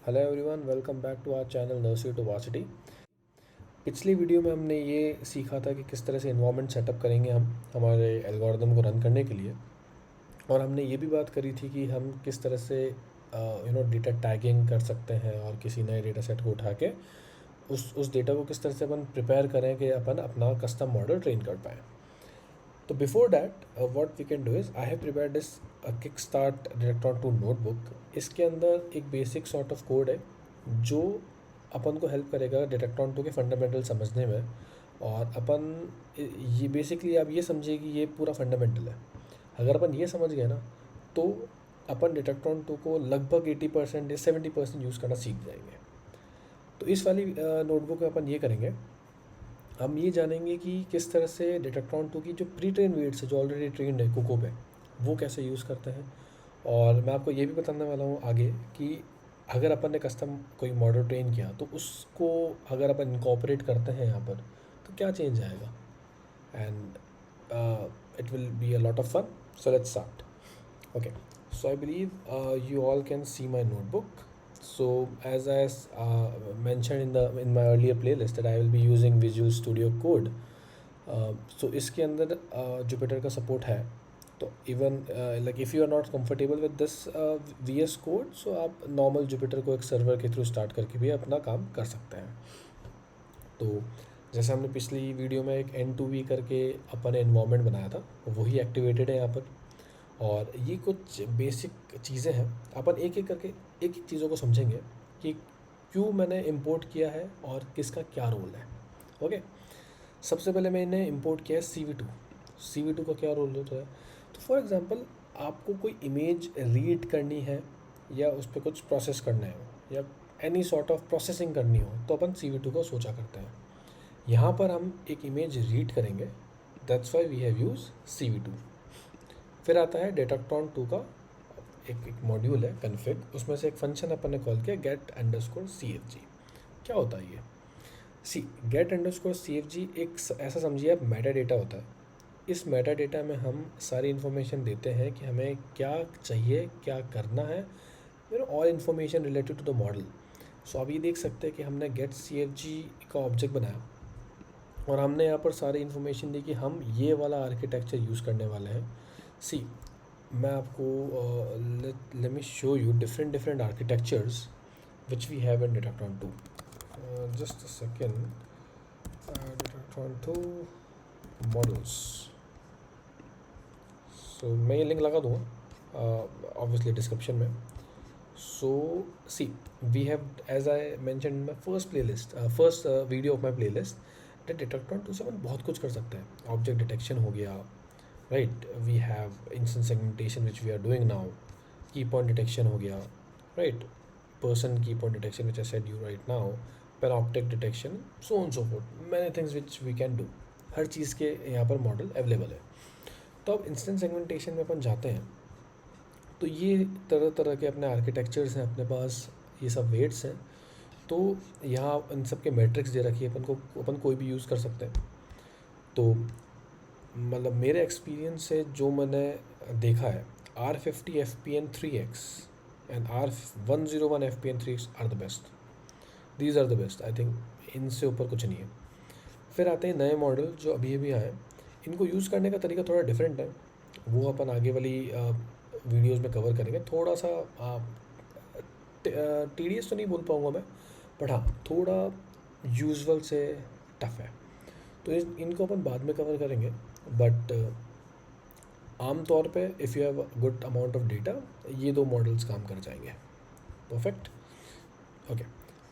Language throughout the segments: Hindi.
Hello everyone, welcome back to our channel nursery to varsity. पिछली वीडियो में हमने ये सीखा था कि किस तरह से इन्वायरमेंट सेटअप करेंगे हम हमारे एल्गोरिदम को रन करने के लिए। और हमने ये भी बात करी थी कि हम किस तरह से डेटा टैगिंग कर सकते हैं और किसी नए डेटा सेट को उठा के उस डेटा को किस तरह से अपन प्रिपेयर करें कि अपन अपना कस्टम मॉडल ट्रेन कर पाएँ। तो before that what we can do is I have prepared this kick start Detectron two notebook. इसके अंदर एक बेसिक सॉर्ट ऑफ कोड है जो अपन को हेल्प करेगा डिटेक्टॉन टू के फंडामेंटल समझने में। और अपन ये बेसिकली आप ये समझिए कि ये पूरा फंडामेंटल है। अगर अपन ये समझ गए ना तो अपन डिटेक्टॉन टू को लगभग 80% या 70% यूज़ करना सीख जाएंगे। तो इस वाली नोटबुक में अपन ये करेंगे, हम ये जानेंगे कि किस तरह से डिटेक्टॉन टू की जो प्री ट्रेन वेट्स है जो ऑलरेडी ट्रेंड है कोको पे, वो कैसे यूज़ करते हैं। और मैं आपको ये भी बताने वाला हूँ आगे कि अगर अपन ने कस्टम कोई मॉडल ट्रेन किया तो उसको अगर अपन इनकॉपरेट करते हैं यहाँ पर तो क्या चेंज आएगा। And it will be a lot of fun. So let's start. Okay, so I believe you all can see my notebook. So as I mentioned in my earlier playlist that I will be using Visual Studio Code. So इसके अंदर Jupyter का support है। तो even like if you are not comfortable with this VS Code, so आप normal Jupyter को एक सर्वर के थ्रू स्टार्ट करके भी अपना काम कर सकते हैं। तो जैसे हमने पिछली वीडियो में एक N2V करके अपन एनवायरनमेंट बनाया था, वही एक्टिवेटेड है यहाँ पर। और ये कुछ बेसिक चीज़ें हैं, अपन एक एक करके एक एक चीज़ों को समझेंगे कि क्यों मैंने इंपोर्ट किया है और किसका क्या रोल है। ओके, सबसे पहले मैंने इंपोर्ट किया है CV2 का क्या रोल होता है। तो फॉर एग्जांपल आपको कोई इमेज रीड करनी है या उस पर कुछ प्रोसेस करना है या एनी सॉर्ट ऑफ प्रोसेसिंग करनी हो तो अपन CV2 को सोचा करते हैं। यहाँ पर हम एक इमेज रीड करेंगे, that's why we have use CV2। फिर आता है डिटेक्टॉन 2 का एक मॉड्यूल है कन्फिग, उसमें से एक फंक्शन अपन ने कॉल किया get_cfg। क्या होता है ये? get_cfg एक ऐसा समझिए आप मेटा डेटा होता है। इस मेटा डेटा में हम सारी इन्फॉर्मेशन देते हैं कि हमें क्या चाहिए, क्या करना है, all information related to the model. So आप ये देख सकते हैं कि हमने get_cfg का ऑब्जेक्ट बनाया और हमने यहाँ पर सारी इन्फॉर्मेशन दी कि हम ये वाला आर्किटेक्चर यूज़ करने वाले हैं। सी मैं आपको let me show you different architectures which we have in Detectron 2. Just a second. Detectron 2 models. So मैं ये लिंक लगा दूँगा obviously description में. So see, we have, as I mentioned in my first video of my playlist, that Detectron 2 से अपन बहुत कुछ कर सकते हैं। ऑब्जेक्ट डिटेक्शन हो गया, right, we have instance segmentation which we are doing now, key point detection हो गया, right, person key point detection which I said you right now, panoptic detection, so on so forth, many things which we can do. हर चीज़ के यहाँ पर मॉडल अवेलेबल है। तो अब इंस्टेंस सेगमेंटेशन में अपन जाते हैं तो ये तरह तरह के अपने आर्किटेक्चर्स हैं अपने पास, ये सब वेट्स हैं। तो यहाँ इन सब के मैट्रिक्स दे रखी है, अपन कोई भी यूज़ कर सकते हैं। तो मतलब मेरे एक्सपीरियंस से जो मैंने देखा है, R50 FPN 3x and R101 FPN 3x are the best. These are the best, I think इनसे ऊपर कुछ नहीं है। फिर आते हैं नए मॉडल जो अभी अभी आए, इनको यूज़ करने का तरीका थोड़ा डिफरेंट है, वो अपन आगे वाली वीडियोस में कवर करेंगे। थोड़ा सा टीडियस तो नहीं बोल पाऊँगा मैं, बट हाँ थोड़ा यूजुअल से टफ है। तो इनको अपन बाद में कवर करेंगे। बट आम तौर पे if you have good amount of data, ये दो मॉडल्स काम कर जाएंगे। Perfect. Okay,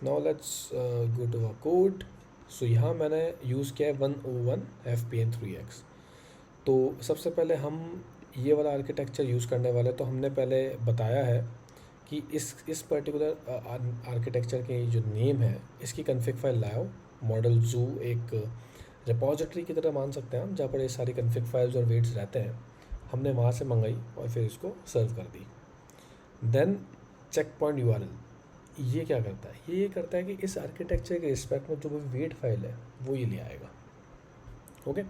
now let's go to a code. So यहाँ मैंने यूज़ किया है 101 FPN 3x। तो सबसे पहले हम ये वाला आर्किटेक्चर यूज़ करने वाले, तो हमने पहले बताया है कि इस पर्टिकुलर आर्किटेक्चर के जो नेम है इसकी कन्फिग फाइल लाओ। मॉडल जू एक रिपोजिटरी की तरह मान सकते हैं हम, जहाँ पर ये सारी कन्फिग फाइल्स और वेट्स रहते हैं, हमने वहाँ से मंगाई और फिर इसको सर्व कर दी। देन चेक पॉइंट URL ये क्या करता है, ये करता है कि इस आर्किटेक्चर के रिस्पेक्ट में जो भी वेट फाइल है वो ये ले आएगा। Okay,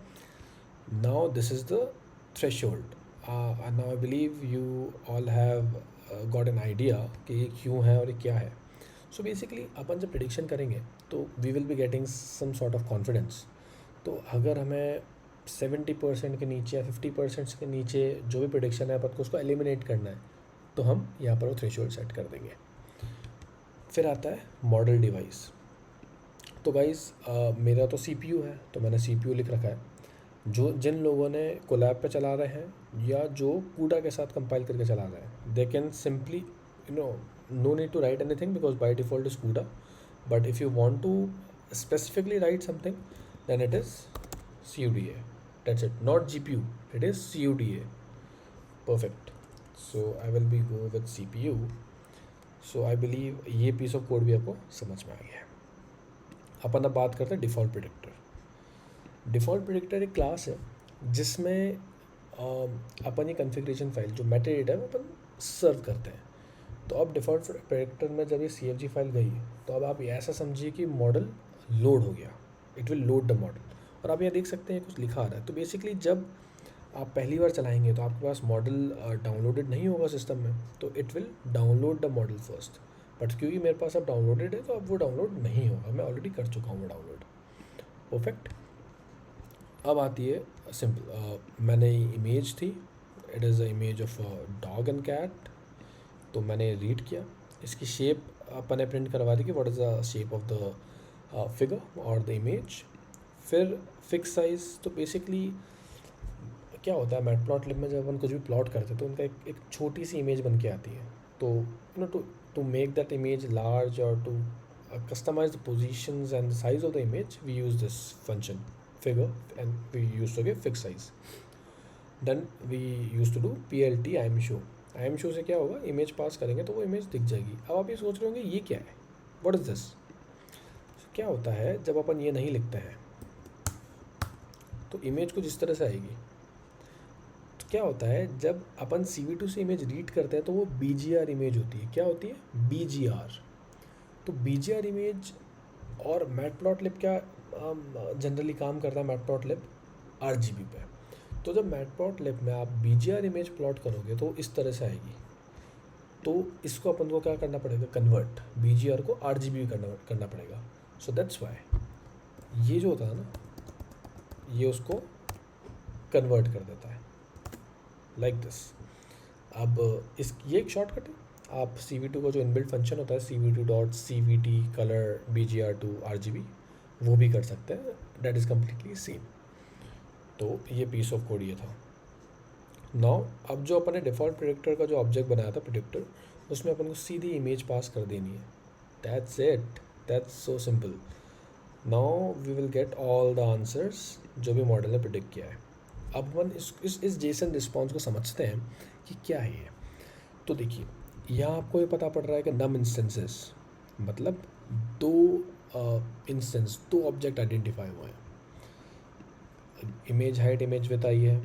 now this is the threshold. Now I believe you all have got an idea कि ये क्यों है और ये क्या है। सो बेसिकली अपन जब प्रिडिक्शन करेंगे तो we will be getting some sort of confidence. तो अगर हमें 70% के नीचे या 50% के नीचे जो भी प्रिडिक्शन है अपन को उसको एलिमिनेट करना है, तो हम यहाँ पर वो थ्रेशोल्ड सेट कर देंगे। फिर आता है मॉडल डिवाइस। तो गाइस मेरा तो CPU है, तो मैंने CPU लिख रखा है। जो जिन लोगों ने कोलैब पे चला रहे हैं या जो कूडा के साथ कंपाइल करके चला रहे हैं, they can simply no need to write anything because by default is CUDA. But if you want to specifically write something, then it is CUDA. That's it. Not GPU. It is CUDA. Perfect. So I will be go with CPU. So I believe ये piece of code भी आपको समझ में आ गया है। अपन अब बात करते हैं डिफ़ॉल्ट प्रिडिक्टर। डिफ़ॉल्ट प्रिडिक्टर एक क्लास है जिसमें अपन ये कॉन्फ़िगरेशन फाइल जो मेटा डेटा है वो अपन सर्व करते हैं। तो अब डिफ़ॉल्ट प्रिडिक्टर में जब ये CFG फाइल गई, तो अब आप ये ऐसा समझिए कि मॉडल लोड हो गया, it will load the model. और आप यहाँ देख सकते हैं कुछ लिखा आ रहा है। तो बेसिकली जब आप पहली बार चलाएंगे तो आपके पास मॉडल डाउनलोडेड नहीं होगा सिस्टम में, तो it will download the model first. But क्योंकि मेरे पास अब डाउनलोडेड है तो अब वो डाउनलोड नहीं होगा, मैं ऑलरेडी कर चुका हूँ वो डाउनलोड। परफेक्ट। अब आती है सिंपल, मैंने इमेज थी, it is a image of dog and cat. तो मैंने रीड किया, इसकी शेप अपन ने प्रिंट करवा दी कि what is the shape of the figure और द इमेज। फिर फिक्स साइज़। तो बेसिकली क्या होता है मैटप्लॉटलिब में जब अपन कुछ भी प्लॉट करते हैं तो उनका एक छोटी सी इमेज बन के आती है। तो to make that image large और to customize the positions and the size of the image, we use this function figure and we used to get fixed size. Then we used to do plt imshow. imshow से क्या होगा, इमेज पास करेंगे तो वो इमेज दिख जाएगी। अब आप ये सोच रहे होंगे ये क्या है, व्हाट इज़ दिस। क्या होता है जब अपन ये नहीं लिखते हैं तो इमेज कुछ इस तरह से आएगी। तो क्या होता है जब अपन CV2 से इमेज रीड करते हैं तो वो BGR इमेज होती है। क्या होती है, BGR। तो BGR इमेज और मैटप्लॉटलिब क्या जनरली काम करता है, मैटप्लॉटलिब RGB पे। तो जब मैटप्लॉटलिब में आप BGR इमेज प्लॉट करोगे तो इस तरह से आएगी। तो इसको अपन को क्या करना पड़ेगा, कन्वर्ट BGR को RGB करना पड़ेगा। सो दैट्स वाई ये जो होता है ना, ये उसको कन्वर्ट कर देता है लाइक दिस। अब ये एक शॉर्टकट है। आप CV2 का जो इनबिल्ट फंक्शन होता है CV2.cvt color BGR to RGB, वो भी कर सकते हैं, डैट इज़ कम्प्लीटली सेम। तो ये पीस ऑफ कोड ये था। नाउ अब जो अपन ने डिफ़ॉल्ट प्रिडिक्टर का जो ऑब्जेक्ट बनाया था प्रिडिक्टर, उसमें अपन को सीधी इमेज पास कर देनी है। That's it, that's so simple. Now we will get all the answers जो भी मॉडल ने प्रिडिक्ट किया है। अब अपन इस जेसन रिस्पॉन्स को समझते हैं कि क्या है ये। तो देखिए यहाँ आपको ये पता पड़ रहा है कि नम इंस्टेंसेस मतलब दो ऑब्जेक्ट आइडेंटिफाई हुए हैं। इमेज हाइट इमेज विड्थ आई है,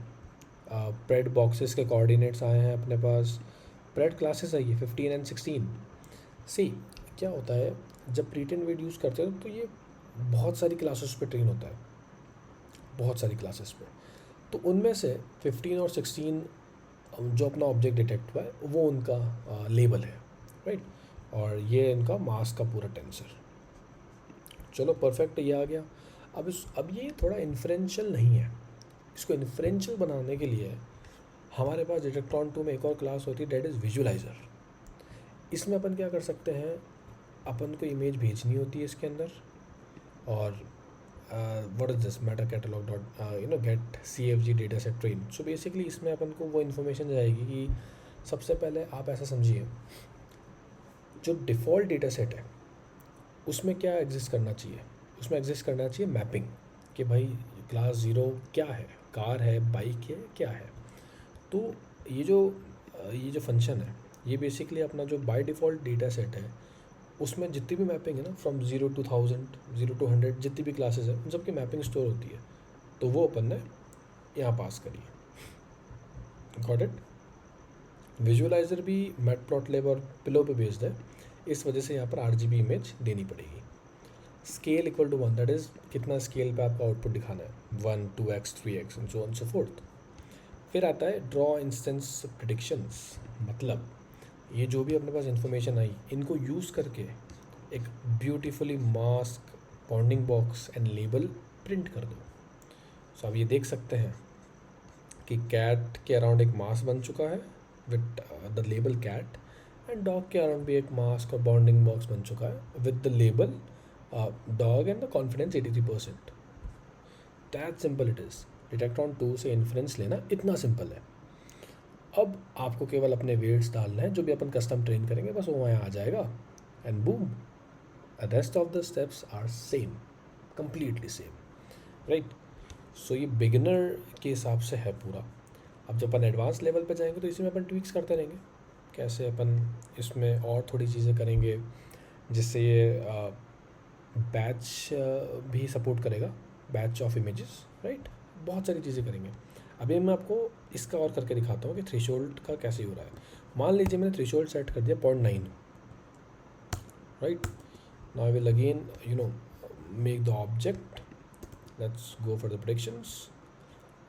प्रेड बॉक्सेस के कोऑर्डिनेट्स आए हैं अपने पास, प्रेड क्लासेस आई है 15 एंड 16। सी क्या होता है जब प्रीट्रेन वेट यूज़ करते हो तो ये बहुत सारी क्लासेस पे ट्रेन होता है, बहुत सारी क्लासेस पे। तो उनमें से 15 और 16 जो अपना ऑब्जेक्ट डिटेक्ट हुआ है वो उनका लेबल है, राइट। और ये इनका मास का पूरा टेंसर। चलो परफेक्ट, ये आ गया। अब ये थोड़ा इन्फ्रेंशियल नहीं है। इसको इन्फ्रेंशियल बनाने के लिए हमारे पास डिटेक्ट्रॉन 2 में एक और क्लास होती है, डेट इज़ विजुलाइज़र। इसमें अपन क्या कर सकते हैं, अपन को इमेज भेजनी होती है इसके अंदर, और what is this Meta catalogue dot gate CFG data set train. So basically इसमें अपन को वो इन्फॉर्मेशन जाएगी कि सबसे पहले आप ऐसा समझिए जो डिफ़ॉल्ट डेटा सेट है उसमें क्या एग्जिस्ट करना चाहिए, उसमें एग्जिस्ट करना चाहिए मैपिंग कि भाई क्लास 0 क्या है, कार है, बाइक है, क्या है। तो ये जो फंक्शन है ये बेसिकली अपना जो बाय डिफ़ॉल्ट डेटा सेट है उसमें जितनी भी मैपिंग है ना, फ्रॉम 0 to 1000, 0 to 100 जितनी भी क्लासेस है उन सबकी मैपिंग स्टोर होती है। तो वो अपन ने यहाँ पास करी है। Got it. विजुअलाइज़र भी मैटप्लॉटलिब और पिलो पे बेस्ड है, इस वजह से यहाँ पर RGB इमेज देनी पड़ेगी। Scale equal to 1, that is कितना स्केल पे आपका आउटपुट दिखाना है, 1, 2x, 3x and so on so forth. फिर आता है ड्रॉ इंस्टेंस प्रिडिक्शंस। मतलब ये जो भी अपने पास इन्फॉर्मेशन आई इनको यूज़ करके एक beautifully mask, bonding box and label print कर दो। सो आप ये देख सकते हैं कि कैट के अराउंड एक मास्क बन चुका है with the label cat, and dog के अराउंड भी एक मास्क और बॉन्डिंग बॉक्स बन चुका है with the label dog and the confidence 83%। That simple it is. Detectron 2 से इन्फ्रेंस लेना इतना सिंपल है। अब आपको केवल अपने वेट्स डालना है, जो भी अपन कस्टम ट्रेन करेंगे बस वो वहाँ आ जाएगा, and boom, rest of the steps are same, completely same, right. So ये बिगिनर के हिसाब से है पूरा। अब जब अपन एडवांस लेवल पे जाएंगे तो इसमें अपन ट्विक्स करते रहेंगे, कैसे अपन इसमें और थोड़ी चीज़ें करेंगे जिससे ये बैच भी सपोर्ट करेगा, बैच ऑफ इमेजेस, राइट। बहुत सारी चीज़ें करेंगे। अभी मैं आपको इसका और करके दिखाता हूँ कि थ्रेशोल्ड का कैसे हो रहा है। मान लीजिए मैंने थ्रेशोल्ड सेट कर दिया 0.9, right. Now I will again make the object, let's go for the predictions.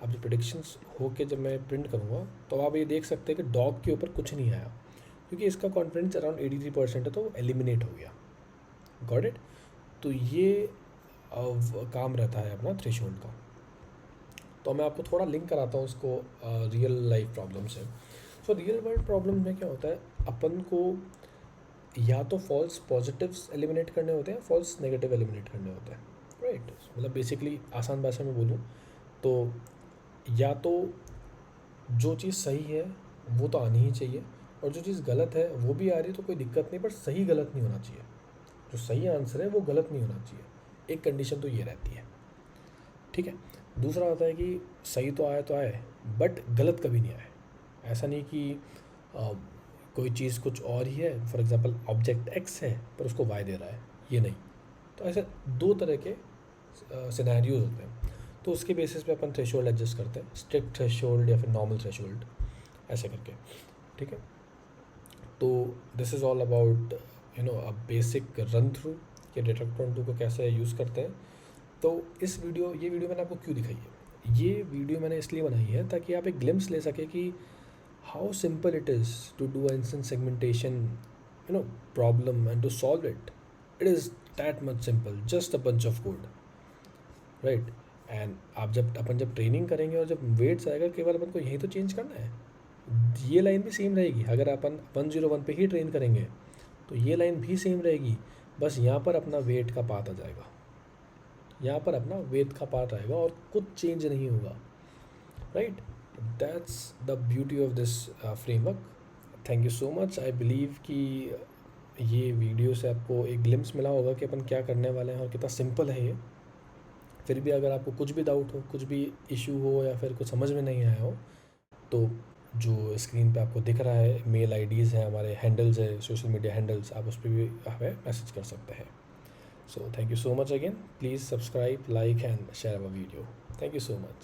अब जो प्रेडिक्शंस होके जब मैं प्रिंट करूँगा तो आप ये देख सकते हैं कि डॉग के ऊपर कुछ नहीं आया, क्योंकि इसका कॉन्फिडेंस अराउंड 83% है, तो वो एलिमिनेट हो गया। Got it. तो ये काम रहता है अपना थ्रेशोल्ड का। तो मैं आपको थोड़ा लिंक कराता हूँ उसको रियल लाइफ प्रॉब्लम से। सो रियल वर्ल्ड प्रॉब्लम में क्या होता है, अपन को या तो फॉल्स पॉजिटिव्स एलिमिनेट करने होते हैं, फॉल्स नेगेटिव एलिमिनेट करने होते हैं, राइट। मतलब बेसिकली आसान भाषा में बोलूँ तो या तो जो चीज़ सही है वो तो आनी ही चाहिए, और जो चीज़ गलत है वो भी आ रही है तो कोई दिक्कत नहीं, पर सही गलत नहीं होना चाहिए। जो सही आंसर है वो गलत नहीं होना चाहिए। एक कंडीशन तो ये रहती है, ठीक है। दूसरा होता है कि सही तो आए बट गलत कभी नहीं आए। ऐसा नहीं कि कोई चीज़ कुछ और ही है, फॉर एग्जांपल ऑब्जेक्ट एक्स है पर उसको वाई दे रहा है, ये नहीं। तो ऐसे दो तरह के सिनेरियोज होते हैं, तो उसके बेसिस पे अपन थ्रेशोल्ड एडजस्ट करते हैं, स्ट्रिक्ट थ्रेशोल्ड या फिर नॉर्मल थ्रेशोल्ड, ऐसे करके, ठीक है। तो this is all about a basic run through कि डिटेक्ट्रॉन 2 को कैसे यूज़ करते हैं। तो ये वीडियो मैंने आपको क्यों दिखाई है, ये वीडियो मैंने इसलिए बनाई है ताकि आप एक ग्लिम्स ले सके कि how simple it is to do instant segmentation problem and to solve it. It is that much simple, just a bunch of code, right. And आप जब ट्रेनिंग करेंगे और जब वेट्स आएगा, केवल अपन को यही तो चेंज करना है। ये लाइन भी सेम रहेगी, अगर अपन 101 पे ही ट्रेन करेंगे तो ये लाइन भी सेम रहेगी, बस यहाँ पर अपना वेट का पार्ट आ जाएगा, यहाँ पर अपना वेट का पार्ट आएगा और कुछ चेंज नहीं होगा, right. That's the beauty of this framework. Thank you so much. I believe कि ये वीडियो से आपको एक ग्लिम्स मिला होगा कि अपन क्या करने वाले हैं और कितना सिंपल है ये। फिर भी अगर आपको कुछ भी डाउट हो, कुछ भी इशू हो या फिर कुछ समझ में नहीं आया हो, तो जो स्क्रीन पे आपको दिख रहा है मेल आईडीज़ हैं, हमारे हैंडल्स है, सोशल मीडिया हैंडल्स, आप उस पर भी हमें मैसेज कर सकते हैं। So thank you so much again. Please subscribe, like and share our video. Thank you so much.